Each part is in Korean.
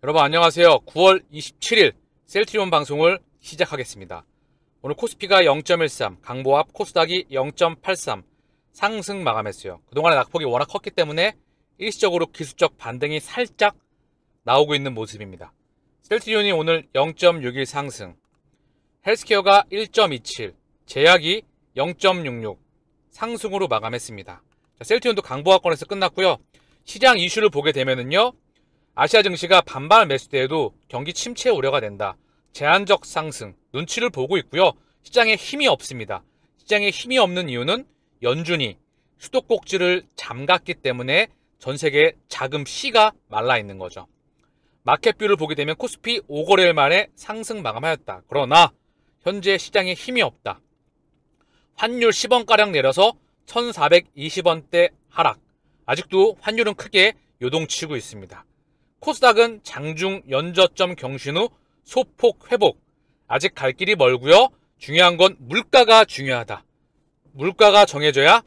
여러분 안녕하세요. 9월 27일 셀트리온 방송을 시작하겠습니다. 오늘 코스피가 0.13, 강보합 코스닥이 0.83 상승 마감했어요. 그동안의 낙폭이 워낙 컸기 때문에 일시적으로 기술적 반등이 살짝 나오고 있는 모습입니다. 셀트리온이 오늘 0.61 상승, 헬스케어가 1.27, 제약이 0.66 상승으로 마감했습니다. 자, 셀트리온도 강보합권에서 끝났고요. 시장 이슈를 보게 되면은요, 아시아 증시가 반발 매수대에도 경기 침체 우려가 된다. 제한적 상승, 눈치를 보고 있고요. 시장에 힘이 없습니다. 시장에 힘이 없는 이유는 연준이 수도꼭지를 잠갔기 때문에 전 세계 자금 C가 말라 있는 거죠. 마켓뷰를 보게 되면 코스피 5거래일 만에 상승 마감하였다. 그러나 현재 시장에 힘이 없다. 환율 10원가량 내려서 1420원대 하락. 아직도 환율은 크게 요동치고 있습니다. 코스닥은 장중 연저점 경신 후 소폭 회복. 아직 갈 길이 멀고요. 중요한 건 물가가 중요하다. 물가가 정해져야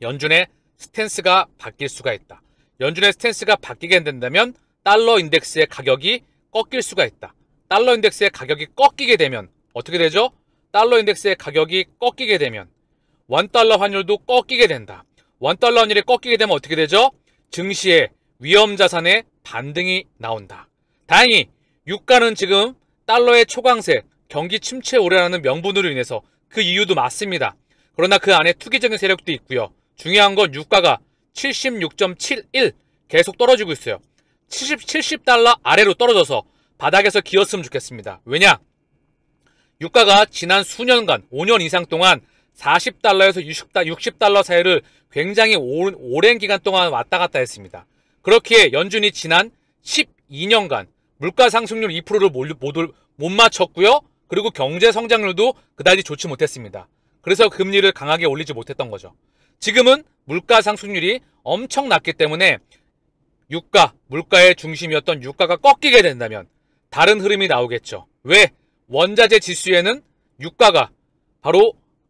연준의 스탠스가 바뀔 수가 있다. 연준의 스탠스가 바뀌게 된다면 달러 인덱스의 가격이 꺾일 수가 있다. 달러 인덱스의 가격이 꺾이게 되면 어떻게 되죠? 달러 인덱스의 가격이 꺾이게 되면 원달러 환율도 꺾이게 된다. 원달러 환율이 꺾이게 되면 어떻게 되죠? 증시의 위험자산의 반등이 나온다. 다행히 유가는 지금 달러의 초강세, 경기 침체 우려라는 명분으로 인해서 그 이유도 맞습니다. 그러나 그 안에 투기적인 세력도 있고요. 중요한 건 유가가 76.71 계속 떨어지고 있어요. 70달러 아래로 떨어져서 바닥에서 기었으면 좋겠습니다. 왜냐? 유가가 지난 수년간 5년 이상 동안 40달러에서 60달러 사이를 굉장히 오랜 기간 동안 왔다 갔다 했습니다. 그렇기에 연준이 지난 12년간 물가 상승률 2%를 못 맞췄고요. 그리고 경제 성장률도 그다지 좋지 못했습니다. 그래서 금리를 강하게 올리지 못했던 거죠. 지금은 물가 상승률이 엄청 낮기 때문에 물가의 중심이었던 유가가 꺾이게 된다면 다른 흐름이 나오겠죠. 왜? 원자재 지수에는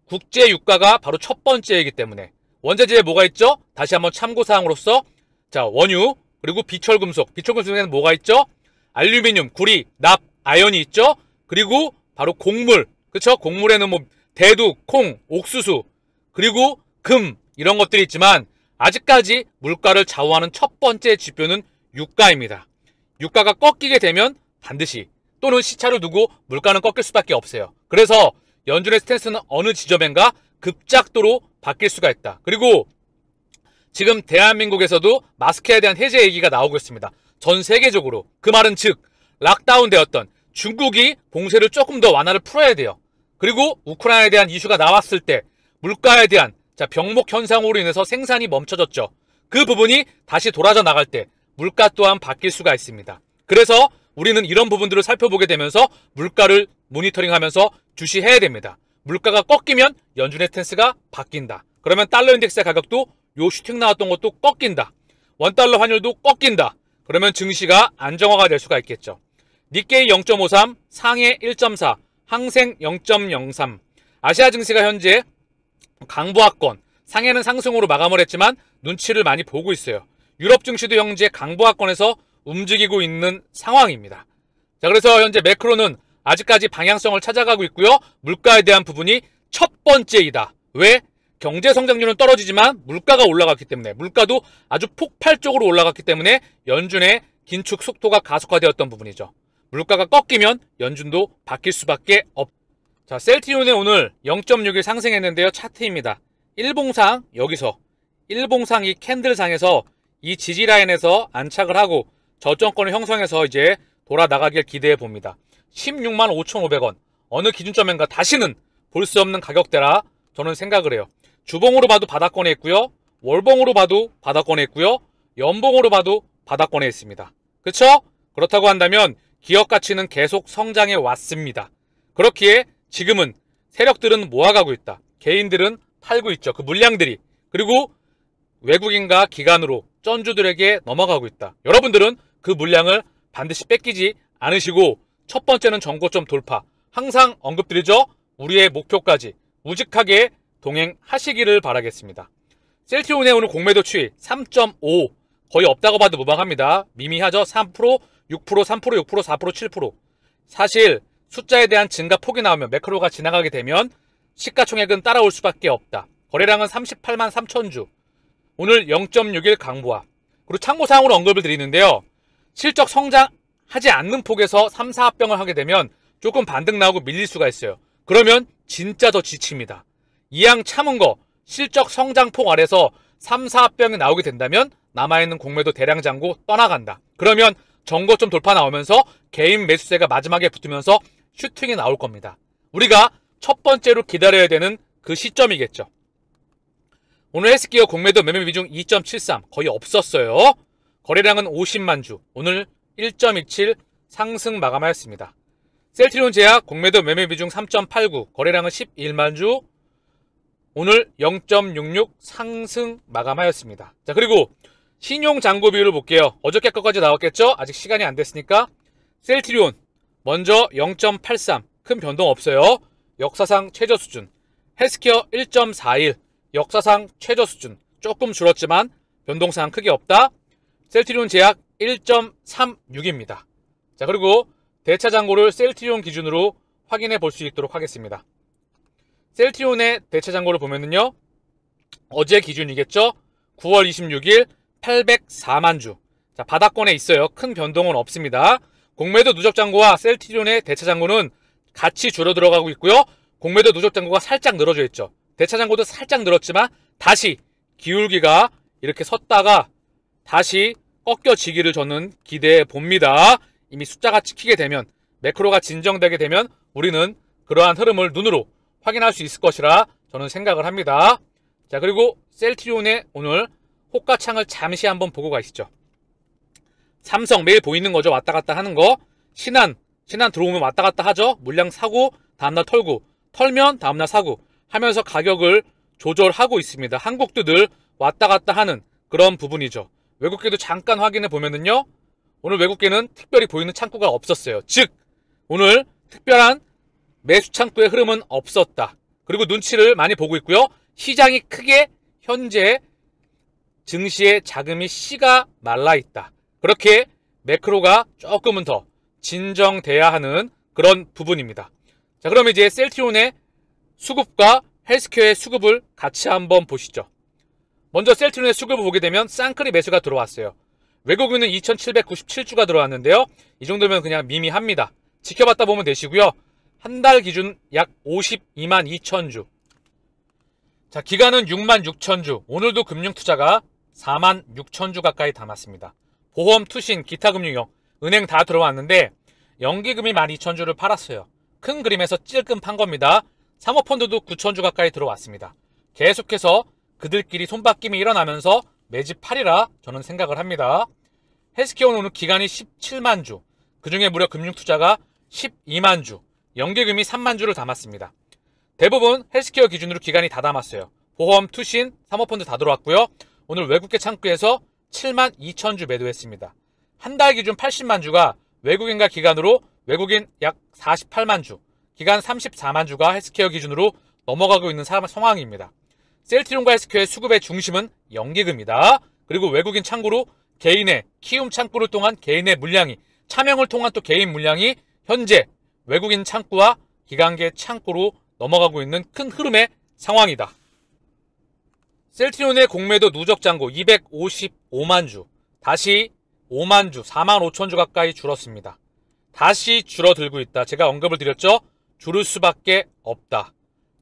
국제 유가가 바로 첫 번째이기 때문에 원자재에 뭐가 있죠? 다시 한번 참고사항으로서 자, 원유, 그리고 비철금속. 비철금속에는 뭐가 있죠? 알루미늄, 구리, 납, 아연이 있죠? 그리고 바로 곡물. 그쵸? 곡물에는 뭐 대두, 콩, 옥수수, 그리고 금 이런 것들이 있지만 아직까지 물가를 좌우하는 첫 번째 지표는 유가입니다. 유가가 꺾이게 되면 반드시 또는 시차를 두고 물가는 꺾일 수밖에 없어요. 그래서 연준의 스탠스는 어느 지점인가 급작도로 바뀔 수가 있다. 그리고 지금 대한민국에서도 마스크에 대한 해제 얘기가 나오고 있습니다. 전 세계적으로. 그 말은 즉 락다운 되었던 중국이 봉쇄를 조금 더 완화를 풀어야 돼요. 그리고 우크라이나에 대한 이슈가 나왔을 때 물가에 대한 병목 현상으로 인해서 생산이 멈춰졌죠. 그 부분이 다시 돌아져 나갈 때 물가 또한 바뀔 수가 있습니다. 그래서 우리는 이런 부분들을 살펴보게 되면서 물가를 모니터링하면서 주시해야 됩니다. 물가가 꺾이면 연준의 스탠스가 바뀐다. 그러면 달러 인덱스의 가격도 요 슈팅 나왔던 것도 꺾인다. 원달러 환율도 꺾인다. 그러면 증시가 안정화가 될 수가 있겠죠. 니케이 0.53, 상해 1.4, 항생 0.03. 아시아 증시가 현재 강보합권, 상해는 상승으로 마감을 했지만 눈치를 많이 보고 있어요. 유럽 증시도 현재 강보합권에서 움직이고 있는 상황입니다. 자, 그래서 현재 매크로는 아직까지 방향성을 찾아가고 있고요. 물가에 대한 부분이 첫 번째이다. 왜? 경제 성장률은 떨어지지만 물가가 올라갔기 때문에, 물가도 아주 폭발적으로 올라갔기 때문에 연준의 긴축 속도가 가속화되었던 부분이죠. 물가가 꺾이면 연준도 바뀔 수밖에 없. 자, 셀트리온에 오늘 0.61 상승했는데요. 차트입니다. 일봉상 여기서 일봉상 이 캔들상에서 이 지지라인에서 안착을 하고 저점권을 형성해서 이제 돌아 나가길 기대해 봅니다. 16만 5,500원 어느 기준점인가 다시는 볼 수 없는 가격대라 저는 생각을 해요. 주봉으로 봐도 바닥권에 있고요. 월봉으로 봐도 바닥권에 있고요. 연봉으로 봐도 바닥권에 있습니다. 그렇죠? 그렇다고 한다면 기업 가치는 계속 성장해 왔습니다. 그렇기에 지금은 세력들은 모아가고 있다. 개인들은 팔고 있죠. 그 물량들이. 그리고 외국인과 기관으로 쩐주들에게 넘어가고 있다. 여러분들은 그 물량을 반드시 뺏기지 않으시고 첫 번째는 전고점 돌파. 항상 언급드리죠. 우리의 목표까지 우직하게 동행하시기를 바라겠습니다. 셀트리온의 오늘 공매도 추이 3.5 거의 없다고 봐도 무방합니다. 미미하죠. 3% 6%, 3%, 6%, 4%, 7%. 사실 숫자에 대한 증가 폭이 나오면 매크로가 지나가게 되면 시가총액은 따라올 수밖에 없다. 거래량은 38만 3천 주. 오늘 0.61 강보합. 그리고 참고사항으로 언급을 드리는데요. 실적 성장하지 않는 폭에서 3, 4합병을 하게 되면 조금 반등 나오고 밀릴 수가 있어요. 그러면 진짜 더 지칩니다. 이왕 참은 거 실적 성장폭 아래서 3, 4합병이 나오게 된다면 남아있는 공매도 대량 잔고 떠나간다. 그러면 정고점 돌파 나오면서 개인 매수세가 마지막에 붙으면서 슈팅이 나올 겁니다. 우리가 첫 번째로 기다려야 되는 그 시점이겠죠. 오늘 헬스기어 공매도 매매 비중 2.73 거의 없었어요. 거래량은 50만 주. 오늘 1.27 상승 마감하였습니다. 셀트리온 제약 공매도 매매 비중 3.89 거래량은 11만 주. 오늘 0.66 상승 마감하였습니다. 자, 그리고 신용 잔고 비율을 볼게요. 어저께 것까지 나왔겠죠? 아직 시간이 안 됐으니까. 셀트리온 먼저 0.83 큰 변동 없어요. 역사상 최저 수준. 헬스케어 1.41 역사상 최저 수준. 조금 줄었지만 변동사항 크게 없다. 셀트리온 제약 1.36입니다. 자, 그리고 대차 잔고를 셀트리온 기준으로 확인해 볼 수 있도록 하겠습니다. 셀트리온의 대차 잔고를 보면은요. 어제 기준이겠죠? 9월 26일 804만 주. 자, 바닥권에 있어요. 큰 변동은 없습니다. 공매도 누적 잔고와 셀트리온의 대차 잔고는 같이 줄어 들어가고 있고요. 공매도 누적 잔고가 살짝 늘어져 있죠. 대차 잔고도 살짝 늘었지만 다시 기울기가 이렇게 섰다가 다시 꺾여지기를 저는 기대해 봅니다. 이미 숫자가 찍히게 되면 매크로가 진정되게 되면 우리는 그러한 흐름을 눈으로 확인할 수 있을 것이라 저는 생각을 합니다. 자, 그리고 셀트리온의 오늘 호가창을 잠시 한번 보고 가시죠. 삼성 매일 보이는 거죠. 왔다 갔다 하는 거. 신한 들어오면 왔다 갔다 하죠. 물량 사고 다음날 털고 털면 다음날 사고 하면서 가격을 조절하고 있습니다. 한국도 늘 왔다 갔다 하는 그런 부분이죠. 외국계도 잠깐 확인해 보면은요. 오늘 외국계는 특별히 보이는 창구가 없었어요. 즉 오늘 특별한 매수 창구의 흐름은 없었다. 그리고 눈치를 많이 보고 있고요. 시장이 크게 현재 증시의 자금이 씨가 말라 있다. 그렇게 매크로가 조금은 더 진정돼야 하는 그런 부분입니다. 자, 그럼 이제 셀트리온의 수급과 헬스케어의 수급을 같이 한번 보시죠. 먼저 셀트리온의 수급을 보게 되면 쌍끌이 매수가 들어왔어요. 외국인은 2797주가 들어왔는데요. 이 정도면 그냥 미미합니다. 지켜봤다 보면 되시고요. 한 달 기준 약 52만 2천주. 자, 기간은 6만 6천주. 오늘도 금융투자가 4만 6천주 가까이 담았습니다. 보험, 투신, 기타 금융형, 은행 다 들어왔는데 연기금이 12,000주를 팔았어요. 큰 그림에서 찔끔 판 겁니다. 사모펀드도 9,000주 가까이 들어왔습니다. 계속해서 그들끼리 손바뀜이 일어나면서 매집하리라 저는 생각을 합니다. 헬스케어는 오늘 기간이 17만 주, 그 중에 무려 금융투자가 12만 주, 연기금이 3만 주를 담았습니다. 대부분 헬스케어 기준으로 기간이 다 담았어요. 보험, 투신, 사모펀드 다 들어왔고요. 오늘 외국계 창구에서 7만 2천 주 매도했습니다. 한 달 기준 80만 주가 외국인과 기간으로 외국인 약 48만 주, 기간 34만 주가 헬스케어 기준으로 넘어가고 있는 상황입니다. 셀트리온과 헬스케어의 수급의 중심은 연기금이다. 그리고 외국인 창구로 개인의 키움 창구를 통한 개인의 물량이, 차명을 통한 또 개인 물량이 현재 외국인 창구와 기관계 창구로 넘어가고 있는 큰 흐름의 상황이다. 셀트리온의 공매도 누적 잔고 255만 주, 다시 5만 주, 4만 5천 주 가까이 줄었습니다. 다시 줄어들고 있다. 제가 언급을 드렸죠? 줄을 수밖에 없다.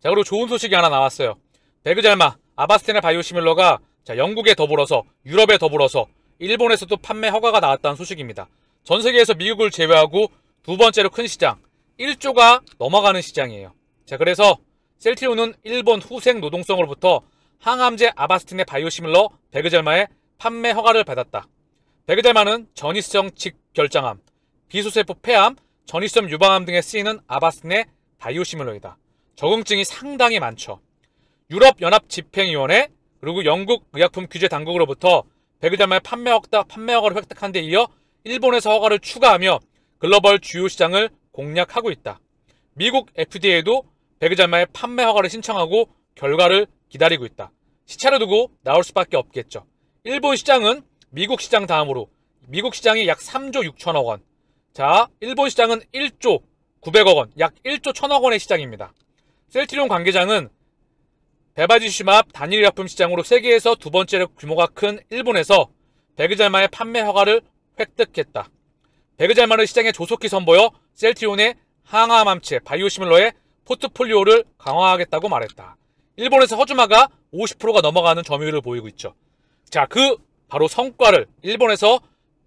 자, 그리고 좋은 소식이 하나 나왔어요. 베그잘마, 아바스틴의 바이오시밀러가 영국에 더불어서, 유럽에 더불어서 일본에서도 판매 허가가 나왔다는 소식입니다. 전 세계에서 미국을 제외하고 두 번째로 큰 시장, 1조가 넘어가는 시장이에요. 자, 그래서 셀트리온은 일본 후생 노동성으로부터 항암제 아바스틴의 바이오시밀러 베그잘마의 판매 허가를 받았다. 베그잘마는 전이성 직결장암, 비소세포 폐암, 전이성 유방암 등에 쓰이는 아바스틴의 바이오시밀러이다. 적응증이 상당히 많죠. 유럽연합집행위원회 그리고 영국 의약품 규제 당국으로부터 베그잘마의 판매 허가를 획득한 데 이어 일본에서 허가를 추가하며 글로벌 주요 시장을 공략하고 있다. 미국 FDA도 베그잘마의 판매 허가를 신청하고 결과를 기다리고 있다. 시차를 두고 나올 수밖에 없겠죠. 일본 시장은 미국 시장 다음으로 미국 시장이 약 3조 6천억 원. 자, 일본 시장은 1조 900억 원, 약 1조 1000억 원의 시장입니다. 셀트리온 관계자는 베바지슈맙 단일의약품 시장으로 세계에서 두 번째로 규모가 큰 일본에서 베그잘마의 판매 허가를 획득했다. 베그잘마를 시장에 조속히 선보여 셀트리온의 항암암체 바이오시밀러의 포트폴리오를 강화하겠다고 말했다. 일본에서 허주마가 50%가 넘어가는 점유율을 보이고 있죠. 자, 그 바로 성과를 일본에서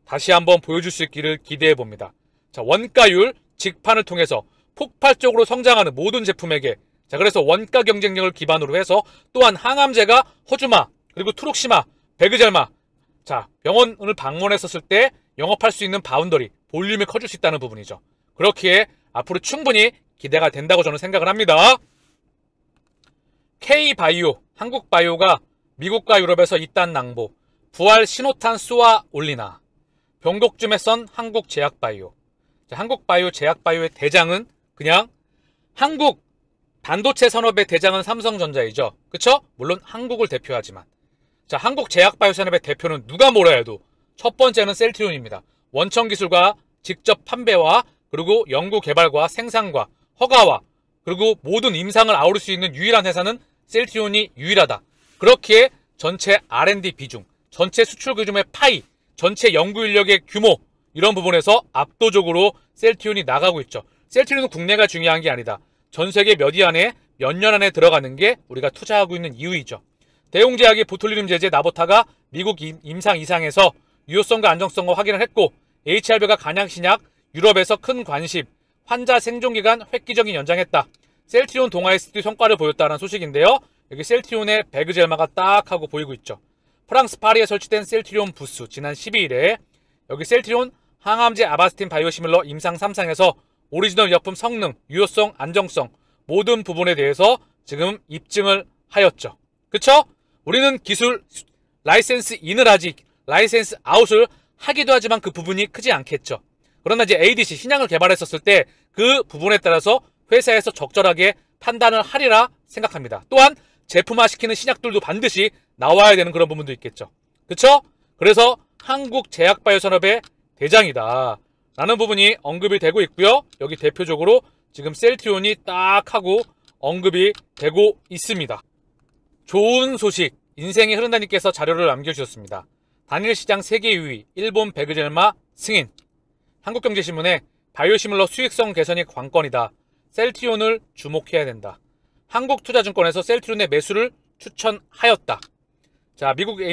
다시 한번 보여줄 수 있기를 기대해 봅니다. 자, 원가율 직판을 통해서 폭발적으로 성장하는 모든 제품에게, 자, 그래서 원가 경쟁력을 기반으로 해서 또한 항암제가 허주마, 그리고 투룩시마, 베그잘마, 자, 병원을 방문했었을 때 영업할 수 있는 바운더리, 볼륨이 커질 수 있다는 부분이죠. 그렇기에 앞으로 충분히 기대가 된다고 저는 생각을 합니다. K바이오, 한국바이오가 미국과 유럽에서 이딴 낭보, 부활 신호탄 쏘아 올리나, 병독쯤에 선 한국제약바이오. 자, 한국바이오 제약바이오의 대장은 그냥 한국 반도체 산업의 대장은 삼성전자이죠. 그쵸? 물론 한국을 대표하지만. 자, 한국제약바이오 산업의 대표는 누가 뭐라 해도 첫 번째는 셀트리온입니다. 원천 기술과 직접 판매와 그리고 연구 개발과 생산과 허가와 그리고 모든 임상을 아우를 수 있는 유일한 회사는 셀트리온이 유일하다. 그렇기에 전체 R&D 비중, 전체 수출 규모의 파이, 전체 연구 인력의 규모, 이런 부분에서 압도적으로 셀트리온이 나가고 있죠. 셀트리온은 국내가 중요한 게 아니다. 전 세계 몇 년 안에 들어가는 게 우리가 투자하고 있는 이유이죠. 대웅제약이 보툴리눔 제제 나보타가 미국 임상 이상에서 유효성과 안정성을 확인을 했고, HRB가 간양신약 유럽에서 큰 관심, 환자 생존기간 획기적인 연장했다. 셀트리온 동아의 스튜디 성과를 보였다는 소식인데요. 여기 셀트리온의 베그젤마가 딱 하고 보이고 있죠. 프랑스 파리에 설치된 셀트리온 부스, 지난 12일에 여기 셀트리온 항암제 아바스틴 바이오시밀러 임상 3상에서 오리지널 의약품 성능, 유효성, 안정성 모든 부분에 대해서 지금 입증을 하였죠. 그쵸? 우리는 기술 라이센스 인을 하지 라이센스 아웃을 하기도 하지만 그 부분이 크지 않겠죠. 그러나 이제 ADC 신약을 개발했었을 때 그 부분에 따라서 회사에서 적절하게 판단을 하리라 생각합니다. 또한 제품화시키는 신약들도 반드시 나와야 되는 그런 부분도 있겠죠. 그쵸? 그래서 한국 제약바이오 산업의 대장이다 라는 부분이 언급이 되고 있고요. 여기 대표적으로 지금 셀트리온이 딱 하고 언급이 되고 있습니다. 좋은 소식, 인생이 흐른다님께서 자료를 남겨주셨습니다. 단일시장 세계 2위 일본 베그젤마 승인. 한국경제신문에 바이오시밀러 수익성 개선이 관건이다. 셀트리온을 주목해야 된다. 한국투자증권에서 셀트리온의 매수를 추천하였다. 자, 미국의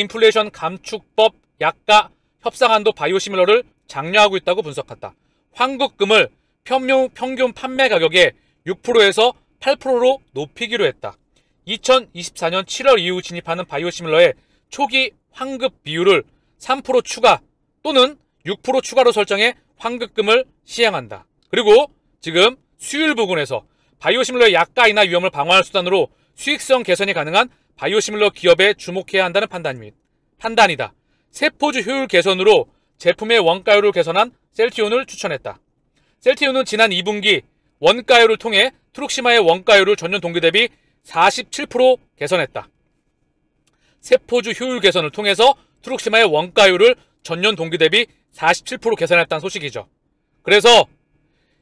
인플레이션 감축법 약가 협상안도 바이오시밀러를 장려하고 있다고 분석했다. 환급금을 평균 판매 가격의 6%에서 8%로 높이기로 했다. 2024년 7월 이후 진입하는 바이오시밀러의 초기 환급 비율을 3% 추가 또는 6% 추가로 설정해 환급금을 시행한다. 그리고 지금 수율 부분에서 바이오시밀러의 약가이나 위험을 방어할 수단으로 수익성 개선이 가능한 바이오시밀러 기업에 주목해야 한다는 판단이다. 세포주 효율 개선으로 제품의 원가율을 개선한 셀트리온을 추천했다. 셀트리온은 지난 2분기 원가율을 통해 투룩시마의 원가율을 전년 동기 대비 47% 개선했다. 세포주 효율 개선을 통해서 투룩시마의 원가율을 전년 동기 대비 47% 개선했다는 소식이죠. 그래서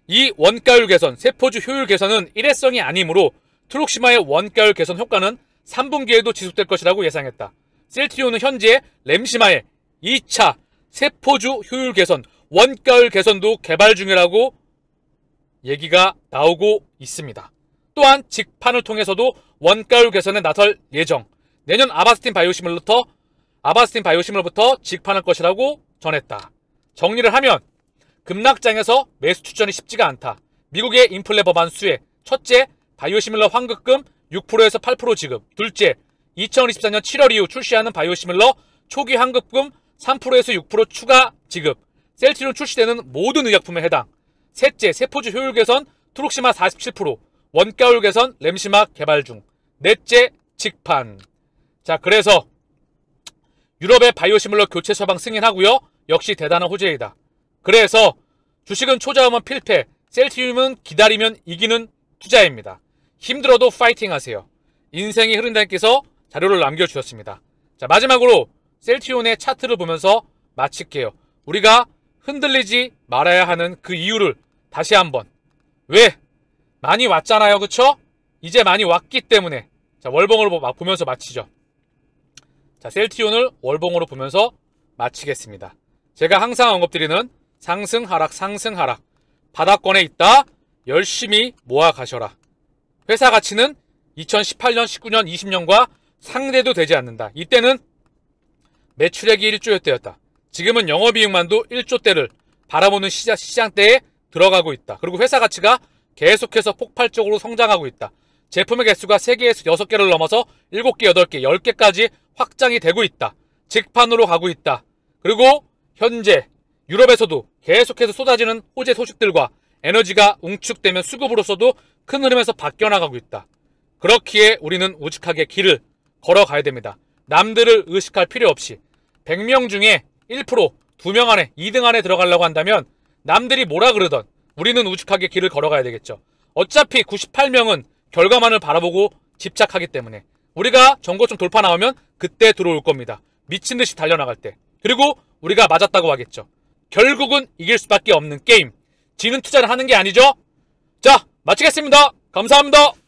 이 원가율 개선, 세포주 효율 개선은 일회성이 아니므로 투룩시마의 원가율 개선 효과는 3분기에도 지속될 것이라고 예상했다. 셀트리온은 현재 램시마의 2차 세포주 효율 개선, 원가율 개선도 개발 중이라고 얘기가 나오고 있습니다. 또한 직판을 통해서도 원가율 개선에 나설 예정. 내년 아바스틴 바이오시밀러부터 직판할 것이라고 전했다. 정리를 하면 급락장에서 매수 추천이 쉽지가 않다. 미국의 인플레 법안 수혜. 첫째, 바이오시밀러 환급금 6%에서 8% 지급. 둘째, 2024년 7월 이후 출시하는 바이오시밀러 초기 환급금 3%에서 6% 추가 지급. 셀트리온 출시되는 모든 의약품에 해당. 셋째, 세포주 효율 개선 투룩시마 47%, 원가율 개선 램시마 개발 중. 넷째, 직판. 자, 그래서 유럽의 바이오시밀러 교체 처방 승인하고요. 역시 대단한 호재이다. 그래서 주식은 초자음은 필패, 셀트리온은 기다리면 이기는 투자입니다. 힘들어도 파이팅 하세요. 인생이 흐른다님께서 자료를 남겨주셨습니다. 자, 마지막으로 셀트리온의 차트를 보면서 마칠게요. 우리가 흔들리지 말아야 하는 그 이유를 다시 한번. 왜? 많이 왔잖아요. 그쵸? 이제 많이 왔기 때문에. 자, 월봉으로 보면서 마치죠. 자, 셀티온을 월봉으로 보면서 마치겠습니다. 제가 항상 언급드리는 상승, 하락, 상승, 하락. 바닥권에 있다. 열심히 모아 가셔라. 회사 가치는 2018년, 19년, 20년과 상대도 되지 않는다. 이때는 매출액이 1조대였다. 지금은 영업이익만도 1조대를 바라보는 시장대에 들어가고 있다. 그리고 회사 가치가 계속해서 폭발적으로 성장하고 있다. 제품의 개수가 3개에서 6개를 넘어서 7개, 8개, 10개까지 확장이 되고 있다. 직판으로 가고 있다. 그리고 현재 유럽에서도 계속해서 쏟아지는 호재 소식들과 에너지가 응축되면 수급으로서도 큰 흐름에서 바뀌어나가고 있다. 그렇기에 우리는 우직하게 길을 걸어가야 됩니다. 남들을 의식할 필요 없이 100명 중에 1%, 2명 안에, 2등 안에 들어가려고 한다면 남들이 뭐라 그러던 우리는 우직하게 길을 걸어가야 되겠죠. 어차피 98명은 결과만을 바라보고 집착하기 때문에 우리가 정고점 돌파 나오면 그때 들어올 겁니다. 미친듯이 달려나갈 때. 그리고 우리가 맞았다고 하겠죠. 결국은 이길 수밖에 없는 게임. 지는 투자를 하는 게 아니죠. 자, 마치겠습니다. 감사합니다.